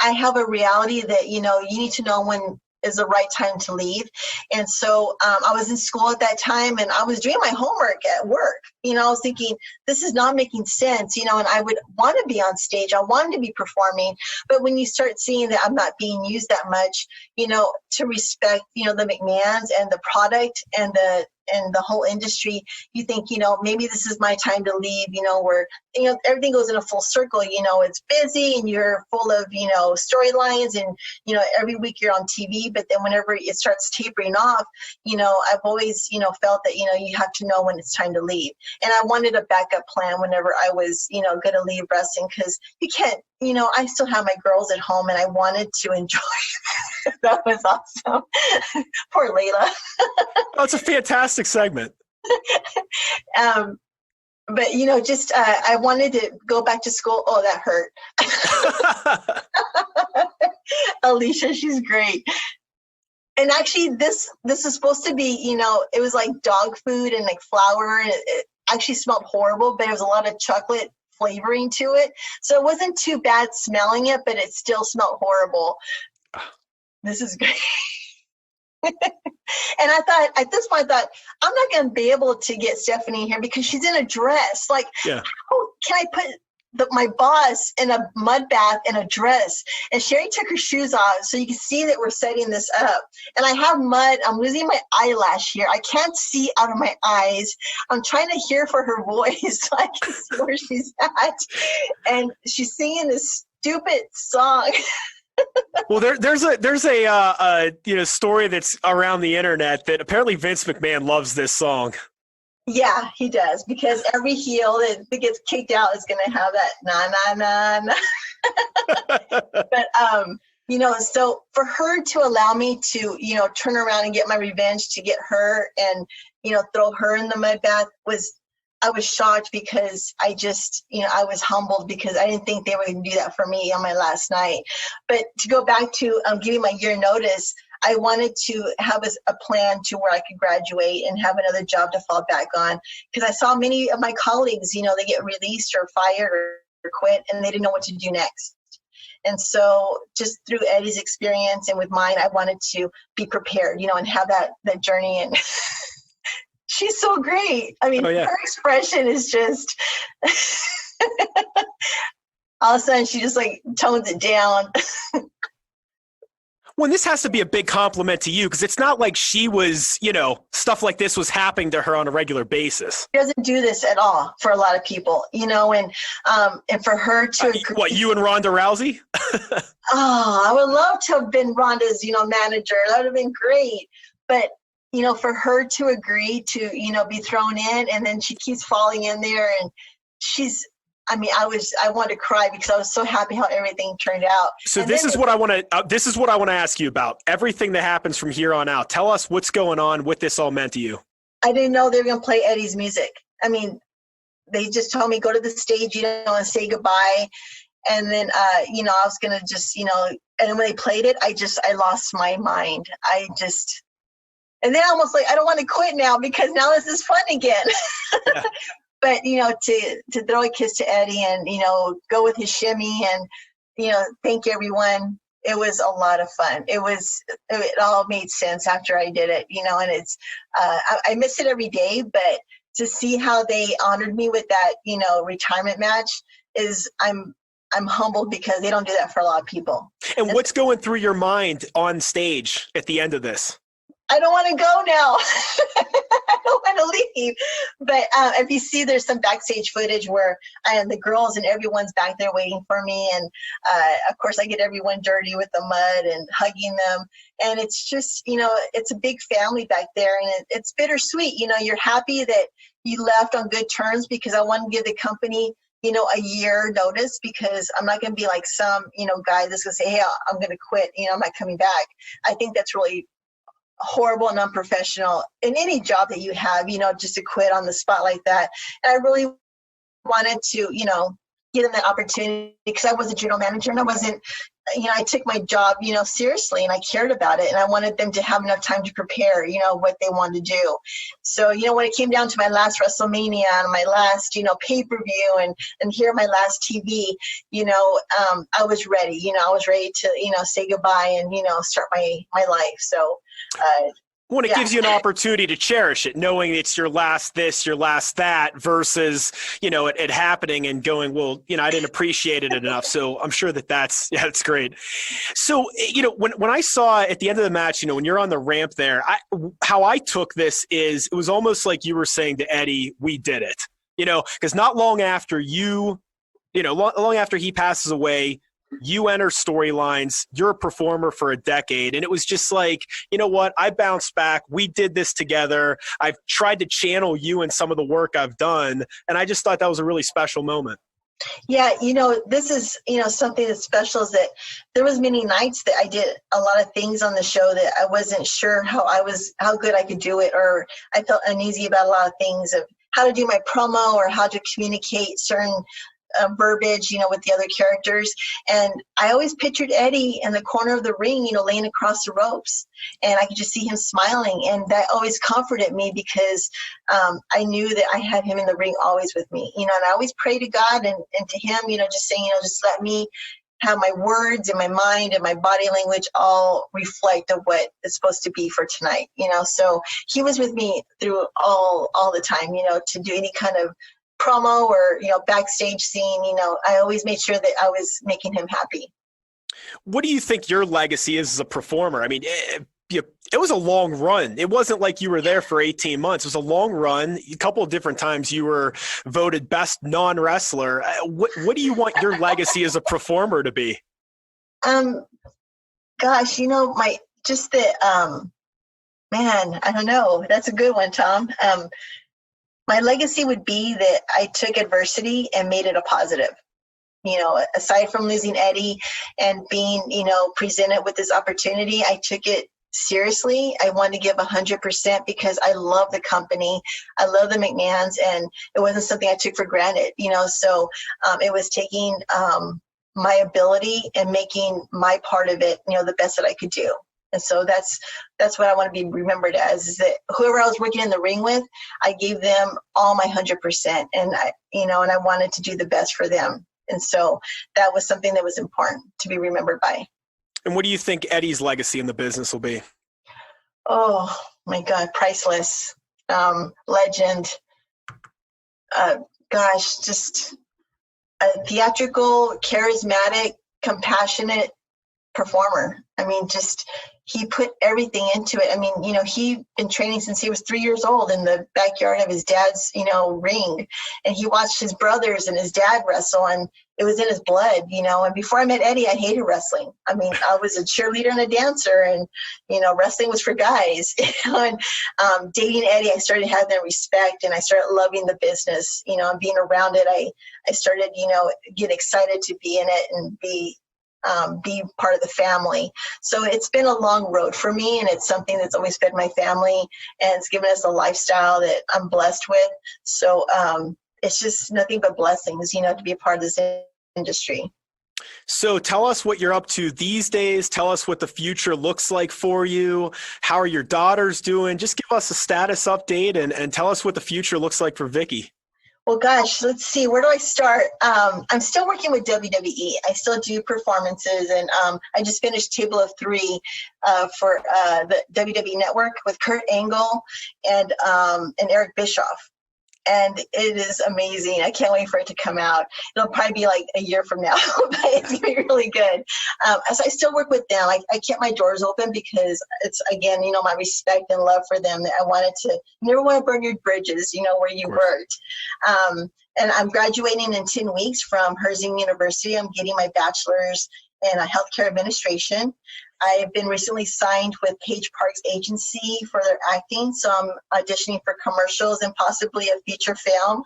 I have a reality that, you need to know when is the right time to leave. And so I was in school at that time and I was doing my homework at work. I was thinking, this is not making sense, and I would want to be on stage. I wanted to be performing. But when you start seeing that I'm not being used that much, to respect, the McMahons and the product and the whole industry, you think, maybe this is my time to leave, where, everything goes in a full circle, it's busy and you're full of, storylines and, every week you're on TV, but then whenever it starts tapering off, I've always, felt that, you have to know when it's time to leave. And I wanted a backup plan whenever I was, going to leave wrestling, because you can't, I still have my girls at home and I wanted to enjoy it. That was awesome. Poor Layla. Oh, it's a fantastic segment. But, just I wanted to go back to school. Oh, that hurt. Alicia, she's great. And actually, this is supposed to be, it was like dog food and like flour. And it actually smelled horrible, but there was a lot of chocolate flavoring to it. So it wasn't too bad smelling it, but it still smelled horrible. This is great. And I thought, at this point, I'm not going to be able to get Stephanie here because she's in a dress. Like, yeah. How can I put my boss in a mud bath in a dress, and Sherry took her shoes off so you can see that we're setting this up. And I have mud. I'm losing my eyelash here. I can't see out of my eyes. I'm trying to hear for her voice so I can see where she's at. And she's singing this stupid song. Well, there's a story that's around the internet that apparently Vince McMahon loves this song. Yeah, he does, because every heel that gets kicked out is going to have that na na na. But so for her to allow me to turn around and get my revenge, to get her and throw her in the mud bath, I was shocked, because I just I was humbled, because I didn't think they were going to do that for me on my last night. But to go back to giving my year notice, I wanted to have a plan to where I could graduate and have another job to fall back on, because I saw many of my colleagues, they get released or fired or quit, and they didn't know what to do next. And so just through Eddie's experience and with mine, I wanted to be prepared, and have that journey. And she's so great. I mean, her expression is just all of a sudden she just like tones it down. Well, this has to be a big compliment to you, because it's not like she was, stuff like this was happening to her on a regular basis. She doesn't do this at all for a lot of people, and for her to agree. What, you and Ronda Rousey? I would love to have been Ronda's, manager. That would have been great. But, for her to agree to, be thrown in, and then she keeps falling in there, and I wanted to cry, because I was so happy how everything turned out. So this is what I want to ask you about. Everything that happens from here on out. Tell us what's going on, what this all meant to you. I didn't know they were going to play Eddie's music. I mean, they just told me, go to the stage, and say goodbye. And then, I was going to just, and when they played it, I lost my mind. And then almost like, I don't want to quit now, because now this is fun again. Yeah. But, to throw a kiss to Eddie and, go with his shimmy and, thank everyone. It was a lot of fun. It all made sense after I did it, and it's, I miss it every day, but to see how they honored me with that, retirement match I'm humbled, because they don't do that for a lot of people. And what's going through your mind on stage at the end of this? I don't want to go now. I don't want to leave. But if you see, there's some backstage footage where the girls and everyone's back there waiting for me. And, of course, I get everyone dirty with the mud and hugging them. And it's just, it's a big family back there. And it's bittersweet. You're happy that you left on good terms, because I want to give the company, a year notice, because I'm not going to be like some, guy that's going to say, hey, I'm going to quit. I'm not coming back. I think that's really horrible and unprofessional in any job that you have, just to quit on the spot like that. And I really wanted to, give them that opportunity, because I was a general manager, and I wasn't, I took my job, seriously, and I cared about it, and I wanted them to have enough time to prepare, what they wanted to do. So, when it came down to my last WrestleMania and my last, pay-per-view and here my last TV, I was ready, I was ready to, say goodbye and, start my life. So, when it gives you an opportunity to cherish it, knowing it's your last this, your last that, versus, it happening and going, well, I didn't appreciate it enough. So I'm sure that's great. So, when I saw at the end of the match, when you're on the ramp there, how I took this is it was almost like you were saying to Eddie, we did it, because not long after long after he passes away, you enter storylines, you're a performer for a decade. And it was just like, you know what? I bounced back. We did this together. I've tried to channel you in some of the work I've done. And I just thought that was a really special moment. Yeah. This is, something that's special is that there was many nights that I did a lot of things on the show that I wasn't sure how good I could do it, or I felt uneasy about a lot of things of how to do my promo or how to communicate certain verbiage, with the other characters. And I always pictured Eddie in the corner of the ring, laying across the ropes, and I could just see him smiling. And that always comforted me, because I knew that I had him in the ring always with me, and I always pray to God and to him, just saying, just let me have my words and my mind and my body language all reflect of what it's supposed to be for tonight, so he was with me through all the time, to do any kind of promo or, backstage scene, I always made sure that I was making him happy. What do you think your legacy is as a performer? I mean, it was a long run. It wasn't like you were there for 18 months. It was a long run. A couple of different times you were voted best non-wrestler. What do you want your legacy as a performer to be? Gosh, man, I don't know. That's a good one, Tom. My legacy would be that I took adversity and made it a positive. Aside from losing Eddie and being, presented with this opportunity, I took it seriously. I wanted to give 100% because I love the company. I love the McMahons, and it wasn't something I took for granted, so it was taking my ability and making my part of it, the best that I could do. And so that's what I want to be remembered as, is that whoever I was working in the ring with, I gave them all my 100%, and and I wanted to do the best for them. And so that was something that was important to be remembered by. And what do you think Eddie's legacy in the business will be? Oh my God, priceless. Legend. Just a theatrical, charismatic, compassionate performer. I mean, he put everything into it. I mean, he'd been training since he was 3 years old in the backyard of his dad's, ring. And he watched his brothers and his dad wrestle, and it was in his blood, And before I met Eddie, I hated wrestling. I mean, I was a cheerleader and a dancer, and, wrestling was for guys. And dating Eddie, I started having that respect, and I started loving the business, and being around it. I started, get excited to be in it and be part of the family. So it's been a long road for me, and it's something that's always fed my family, and it's given us a lifestyle that I'm blessed with. So it's just nothing but blessings, to be a part of this industry. So tell us what you're up to these days. Tell us what the future looks like for you. How are your daughters doing? Just give us a status update and tell us what the future looks like for Vickie. Well, gosh, let's see. Where do I start? I'm still working with WWE. I still do performances, and I just finished Table of Three for the WWE Network with Kurt Angle and Eric Bischoff. And it is amazing. I can't wait for it to come out. It'll probably be like a year from now, but it's going to be really good. As I still work with them, I kept my doors open because it's, again, my respect and love for them. I wanted to, never want to burn your bridges, where you worked. And I'm graduating in 10 weeks from Herzing University. I'm getting my bachelor's in healthcare administration. I've been recently signed with Page Park's agency for their acting, so I'm auditioning for commercials and possibly a feature film.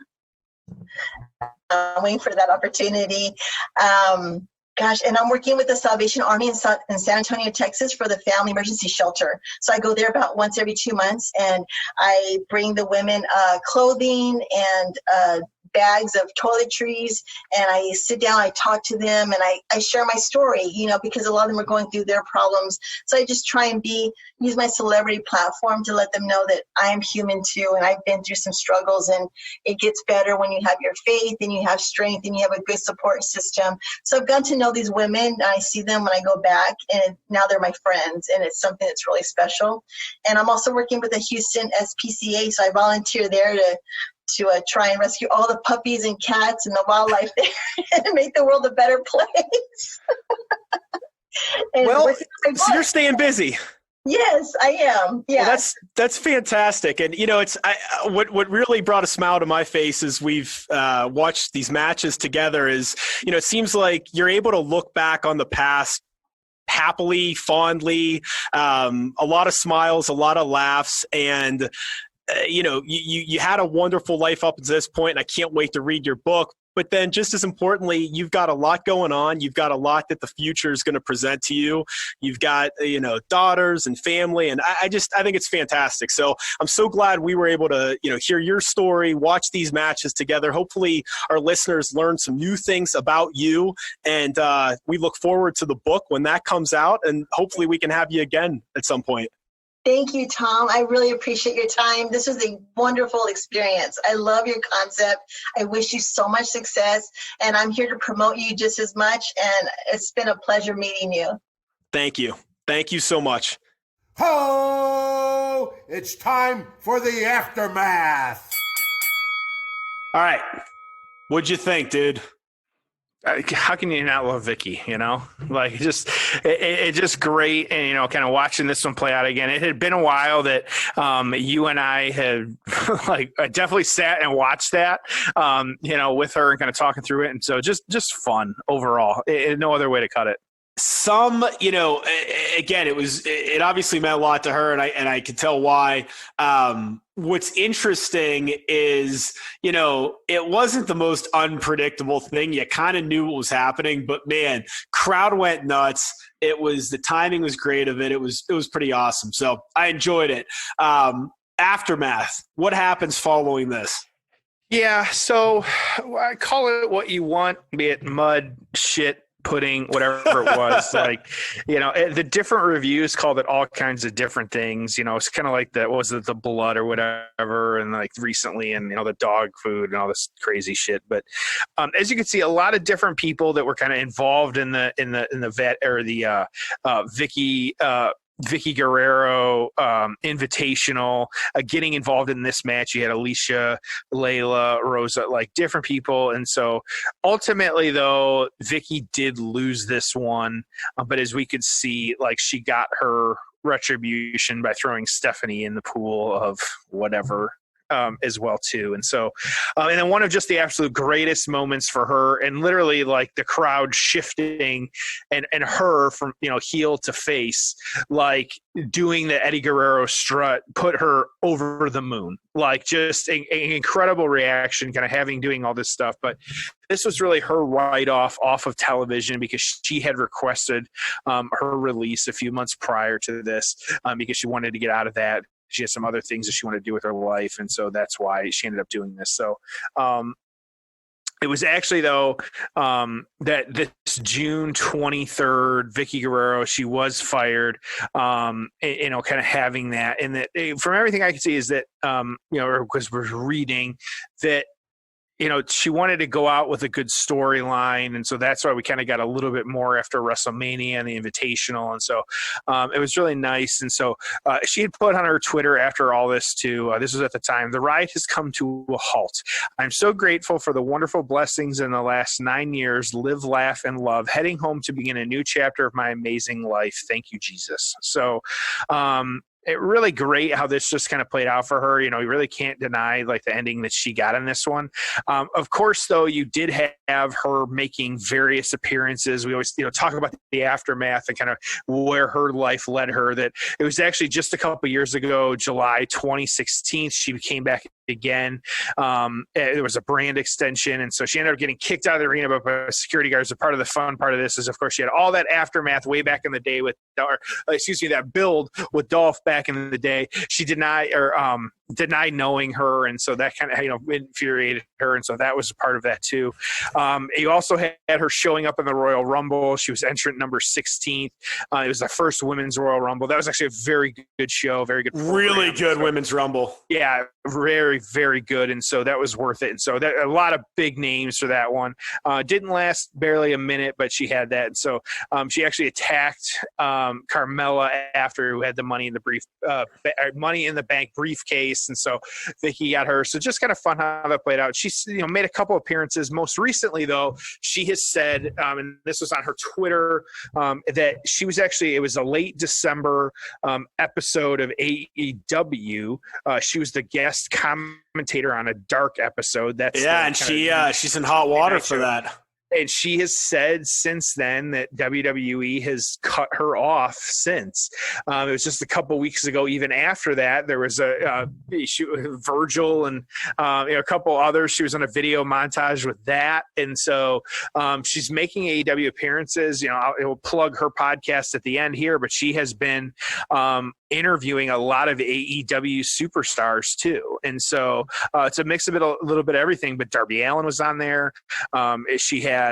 I'm waiting for that opportunity. And I'm working with the Salvation Army in San Antonio, Texas for the Family Emergency Shelter. So I go there about once every 2 months, and I bring the women clothing and bags of toiletries, and I sit down, I talk to them, and I share my story, because a lot of them are going through their problems. So I just try and use my celebrity platform to let them know that I am human too, and I've been through some struggles, and it gets better when you have your faith and you have strength and you have a good support system. So I've gotten to know these women, and I see them when I go back, and now they're my friends, and it's something that's really special. And I'm also working with the Houston SPCA, so I volunteer there to try and rescue all the puppies and cats and the wildlife there and make the world a better place. Well, so you're staying busy. Yes, I am. Yeah, well, that's fantastic. And it's what really brought a smile to my face as we've watched these matches together is it seems like you're able to look back on the past happily, fondly, a lot of smiles, a lot of laughs, and you had a wonderful life up to this point, and I can't wait to read your book. But then just as importantly, you've got a lot going on. You've got a lot that the future is going to present to you. You've got, daughters and family. And I think it's fantastic. So I'm so glad we were able to, hear your story, watch these matches together. Hopefully our listeners learn some new things about you. And we look forward to the book when that comes out. And hopefully we can have you again at some point. Thank you, Tom. I really appreciate your time. This was a wonderful experience. I love your concept. I wish you so much success, and I'm here to promote you just as much, and it's been a pleasure meeting you. Thank you. Thank you so much. Ho! It's time for the aftermath. All right. What'd you think, dude? How can you not love Vickie? Like it's just great. And, kind of watching this one play out again, it had been a while that you and I had I definitely sat and watched that, with her and kind of talking through it. And so just fun overall. No other way to cut it. Some, again, it obviously meant a lot to her, and I could tell why. What's interesting is, it wasn't the most unpredictable thing. You kind of knew what was happening, but man, crowd went nuts. The timing was great of it. It was pretty awesome. So I enjoyed it. Aftermath. What happens following this? Yeah. So I call it what you want, be it mud, shit, pudding, whatever it was. The different reviews called it all kinds of different things. It's kind of like the blood or whatever, and like recently, and the dog food and all this crazy shit. But as you can see, a lot of different people that were kind of involved in the vet or the Vickie Guerrero Invitational, getting involved in this match. You had Alicia, Layla, Rosa, like different people. And so ultimately, though, Vickie did lose this one. But as we could see, she got her retribution by throwing Stephanie in the pool of whatever. As well too. And so, and then one of just the absolute greatest moments for her, and literally the crowd shifting and her from, heel to face, doing the Eddie Guerrero strut, put her over the moon, just an incredible reaction, kind of doing all this stuff. But this was really her write-off off of television, because she had requested her release a few months prior to this, because she wanted to get out of that. She has some other things that she wanted to do with her life. And so that's why she ended up doing this. So it was actually, though, that this June 23rd, Vickie Guerrero, she was fired, kind of having that. And that from everything I can see is that, because we're reading that, she wanted to go out with a good storyline. And so that's why we kind of got a little bit more after WrestleMania and the Invitational. And so it was really nice. And so she had put on her Twitter after all this too, this was at the time, the ride has come to a halt. I'm so grateful for the wonderful blessings in the last 9 years, live, laugh, and love, heading home to begin a new chapter of my amazing life. Thank you, Jesus. So, it really great how this just kind of played out for her. You really can't deny the ending that she got in this one. Of course, though, you did have her making various appearances. We always, talk about the aftermath and kind of where her life led her. That it was actually just a couple years ago, July 2016, she came back again. There was a brand extension, and so she ended up getting kicked out of the arena by security guards. A part of the fun part of this is, of course, she had all that aftermath way back in the day with, that build with Dolph back in the day. She denied knowing her, and so that kind of infuriated her, and so that was a part of that too. You also had her showing up in the Royal Rumble. She was entrant number 16th. It was the first women's Royal Rumble. That was actually a very good show, very good program. Really good women's Rumble. Yeah, very, very good, and so that was worth it. And so that a lot of big names for that one. Didn't last barely a minute, but she had that. And so she actually attacked Carmella after, who had the Money in the Bank briefcase, and so Vickie got her. So just kind of fun how that played out. She's made a couple appearances. Most recently, though, she has said, and this was on her Twitter, that she was actually, it was a late December episode of AEW. She was the guest commentator on a dark episode. And she's in hot water for that. And she has said since then that WWE has cut her off since. It was just a couple weeks ago. Even after that, there was Virgil and a couple others. She was on a video montage with that. And so she's making AEW appearances. I will plug her podcast at the end here, but she has been interviewing a lot of AEW superstars too. And so it's a mix of a little bit of everything, but Darby Allin was on there. She had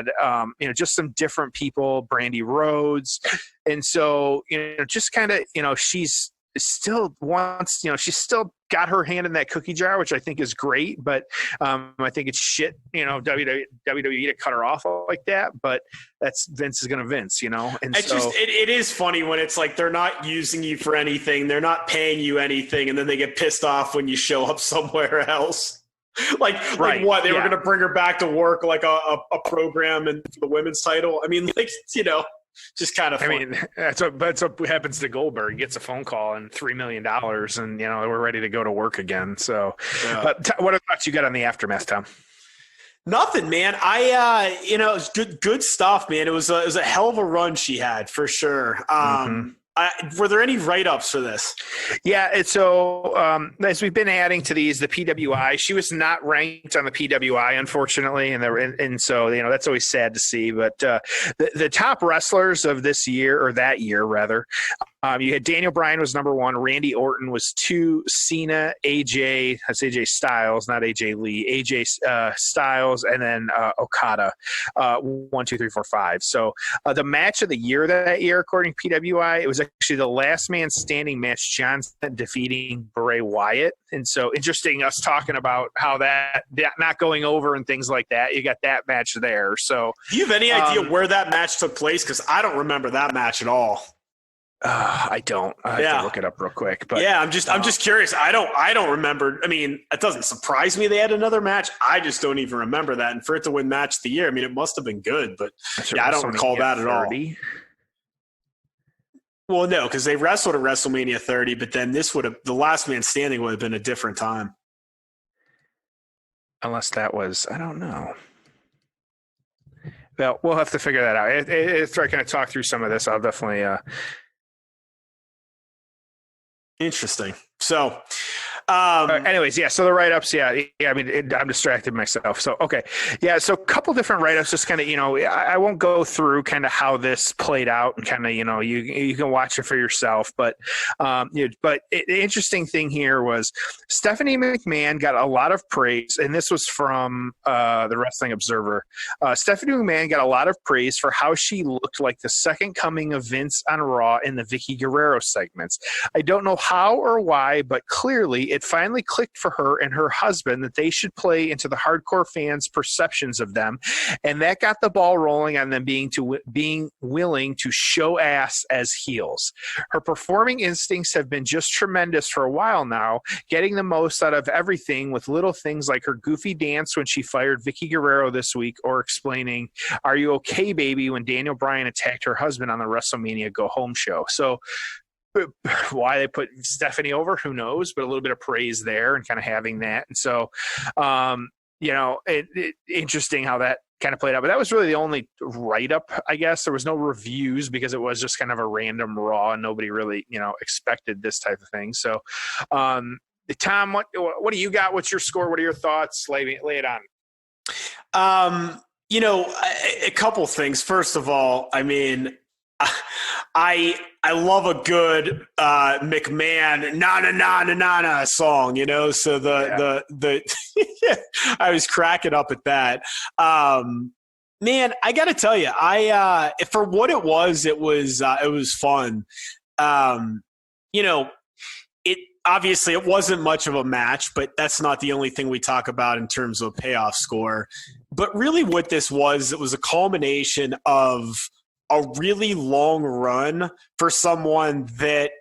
just some different people, Brandy Rhodes. And so, just kind of, she's still wants, she's still got her hand in that cookie jar, which I think is great, but I think it's shit, WWE to cut her off like that, but that's Vince is going to Vince, and it is funny when it's like, they're not using you for anything. They're not paying you anything. And then they get pissed off when you show up somewhere else. like Right, what they were yeah. going to bring her back to work like a program and for the women's title. I mean, like, just kind of. I fun. mean, that's what happens to Goldberg. He gets a phone call and $3 million, and we're ready to go to work again. So, Yeah. but what thoughts you got on the aftermath, Tom? Nothing, man. It was good stuff, man. It was a hell of a run she had for sure. Were there any write-ups for this? Yeah, so as we've been adding to these, the PWI, she was not ranked on the PWI, unfortunately, and so that's always sad to see. But the top wrestlers of this year, or that year rather, you had Daniel Bryan was number 1, Randy Orton was 2, Cena, that's AJ Styles, not AJ Lee, AJ Styles, and then Okada, 1, 2, 3, 4, 5. So the match of the year that year, according to PWI, it was actually the last man standing match, John Cena defeating Bray Wyatt. And so interesting us talking about how that not going over and things like that. You got that match there. So do you have any idea where that match took place? Because I don't remember that match at all. I don't. I have to look it up real quick. But yeah, I'm just curious. I don't remember. I mean, it doesn't surprise me they had another match. I just don't even remember that. And for it to win match of the year, I mean, it must have been good. But yeah, I don't recall that at all. Well, no, because they wrestled at WrestleMania 30, but then the last man standing would have been a different time. Unless that was, I don't know. Well, we'll have to figure that out. If I kind of talk through some of this, I'll definitely. Interesting. So, anyways, yeah. So the write-ups, yeah. I mean, I'm distracted myself. So, okay. Yeah. So a couple different write-ups, just kind of, I won't go through kind of how this played out and kind of, you can watch it for yourself. But, the interesting thing here was Stephanie McMahon got a lot of praise, and this was from the Wrestling Observer. Stephanie McMahon got a lot of praise for how she looked like the second coming of Vince on Raw in the Vickie Guerrero segments. I don't know how or why, but clearly it finally clicked for her and her husband that they should play into the hardcore fans' perceptions of them, and that got the ball rolling on them being willing to show ass as heels. Her performing instincts have been just tremendous for a while now, getting the most out of everything with little things like her goofy dance when she fired Vickie Guerrero this week, or explaining, "Are you okay, baby?" when Daniel Bryan attacked her husband on the WrestleMania Go Home show. So why they put Stephanie over, who knows, but a little bit of praise there and kind of having that. And so, interesting how that kind of played out, but that was really the only write-up, I guess. There was no reviews because it was just kind of a random Raw and nobody really, expected this type of thing. So, Tom, what do you got? What's your score? What are your thoughts? Lay it on. A couple things. First of all, I mean, I love a good McMahon na song, So the I was cracking up at that. Man, I got to tell you, for what it was fun. Obviously it wasn't much of a match, but that's not the only thing we talk about in terms of payoff score. But really, what this was, it was a culmination of a really long run for someone that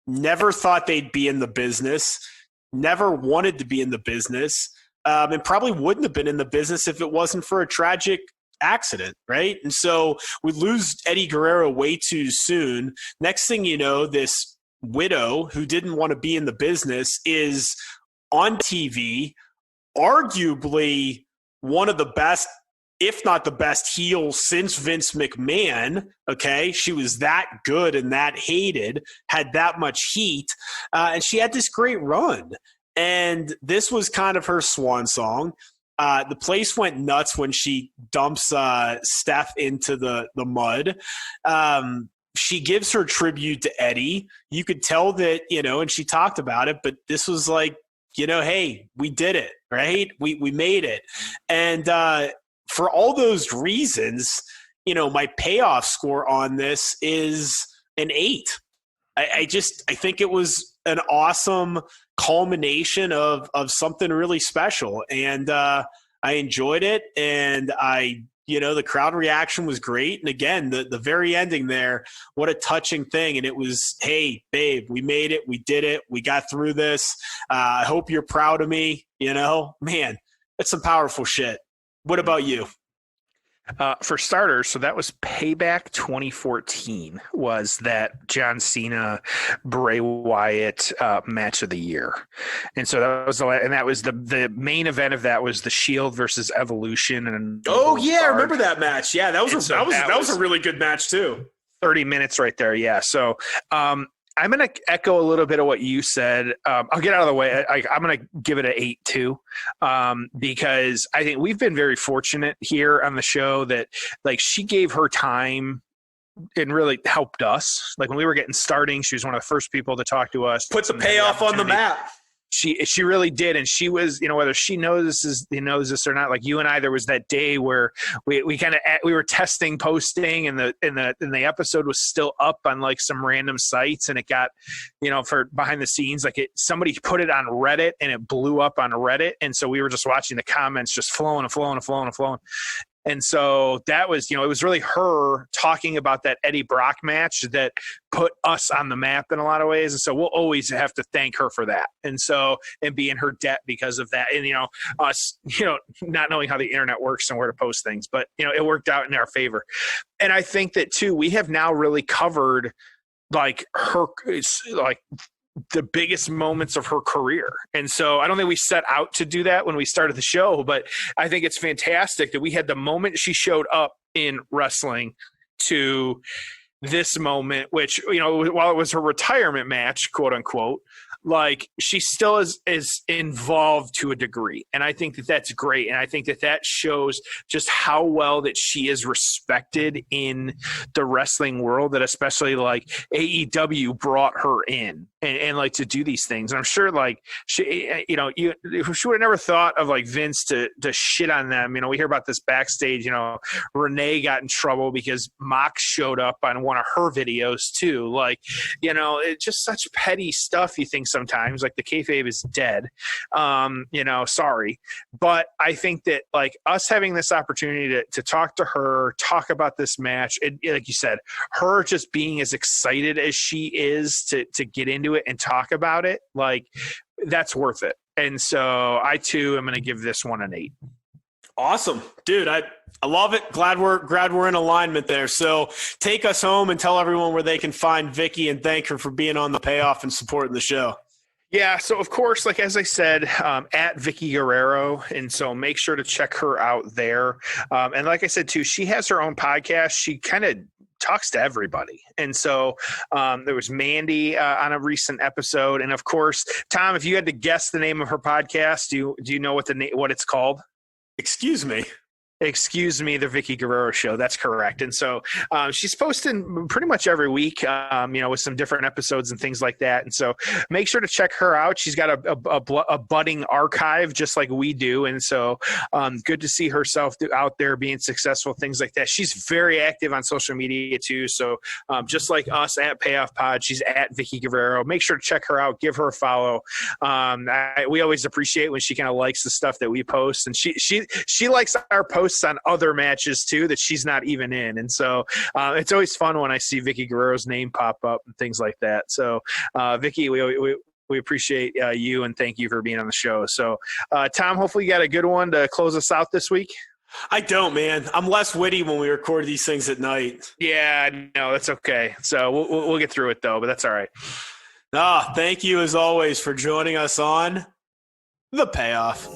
never thought they'd be in the business, never wanted to be in the business, and probably wouldn't have been in the business if it wasn't for a tragic accident, right? And so we lose Eddie Guerrero way too soon. Next thing you know, this widow who didn't want to be in the business is on TV, arguably one of the best, if not the best, heel since Vince McMahon. Okay, she was that good and that hated, had that much heat, and she had this great run. And this was kind of her swan song. The place went nuts when she dumps Steph into the mud. She gives her tribute to Eddie. You could tell that, and she talked about it, but this was like, hey, we did it, right? We made it. And for all those reasons, my payoff score on this is an 8. I think it was an awesome culmination of something really special. And I enjoyed it. And I You know, the crowd reaction was great. And again, the very ending there, what a touching thing. And it was, hey, babe, we made it. We did it. We got through this. I hope you're proud of me. You know, man, that's some powerful shit. What about you? For starters, so that was Payback 2014 was that John Cena Bray Wyatt match of the year, and so that was the main event of that was the Shield versus Evolution. And oh yeah, I remember that match. Yeah, that was a really good match too. 30 minutes right there. Yeah, so. I'm going to echo a little bit of what you said. I'll get out of the way. I'm going to give it an 8 too, because I think we've been very fortunate here on the show that like she gave her time and really helped us. Like when we were getting starting, she was one of the first people to talk to us. Puts a payoff on the map. She really did, and she was, you know, whether she knows this or not. Like you and I, there was that day where we were testing posting, and the episode was still up on like some random sites, and it got, you know, for behind the scenes, like somebody put it on Reddit, and it blew up on Reddit, and so we were just watching the comments just flowing. And so that was, you know, it was really her talking about that Eddie Brock match that put us on the map in a lot of ways. And so we'll always have to thank her for that. And so, and be in her debt because of that. And, you know, us, you know, not knowing how the internet works and where to post things, but, you know, it worked out in our favor. And I think that too, we have now really covered like her, like, the biggest moments of her career. And so I don't think we set out to do that when we started the show, but I think it's fantastic that we had the moment she showed up in wrestling to this moment, which, you know, while it was her retirement match, quote unquote, like she still is involved to a degree. And I think that that's great. And I think that that shows just how well that she is respected in the wrestling world, that especially like AEW brought her in and like to do these things. And I'm sure like she, you know, she would have never thought of like Vince to shit on them. You know, we hear about this backstage, you know, Renee got in trouble because Mox showed up on one of her videos too. Like, you know, it's just such petty stuff. You think sometimes like the kayfabe is dead, you know, sorry. But I think that like us having this opportunity to talk to her, talk about this match, and like you said, her just being as excited as she is to get into it and talk about it, like that's worth it. And so I too am going to give this one an 8. Awesome, dude. I love it. Glad we're in alignment there. So take us home and tell everyone where they can find Vickie and thank her for being on the payoff and supporting the show. Yeah, so of course, like as I said, at Vickie Guerrero, and so make sure to check her out there. And like I said too, she has her own podcast. She kind of talks to everybody, and so there was Mandy on a recent episode, and of course, Tom, if you had to guess the name of her podcast, do you know what it's called? Excuse me, the Vickie Guerrero Show. That's correct. And so she's posting pretty much every week, you know, with some different episodes and things like that. And so make sure to check her out. She's got a budding archive just like we do. And so good to see herself out there being successful, things like that. She's very active on social media too. So just like us at Payoff Pod, she's at Vickie Guerrero. Make sure to check her out. Give her a follow. We always appreciate when she kind of likes the stuff that we post. And she likes our posts on other matches too that she's not even in, and so it's always fun when I see Vickie Guerrero's name pop up and things like that. So Vickie, we appreciate you and thank you for being on the show. So Tom, hopefully you got a good one to close us out this week. I don't, man. I'm less witty when we record these things at night. Yeah, no, that's okay. So we'll get through it though, but that's all right. Thank you as always for joining us on The Payoff.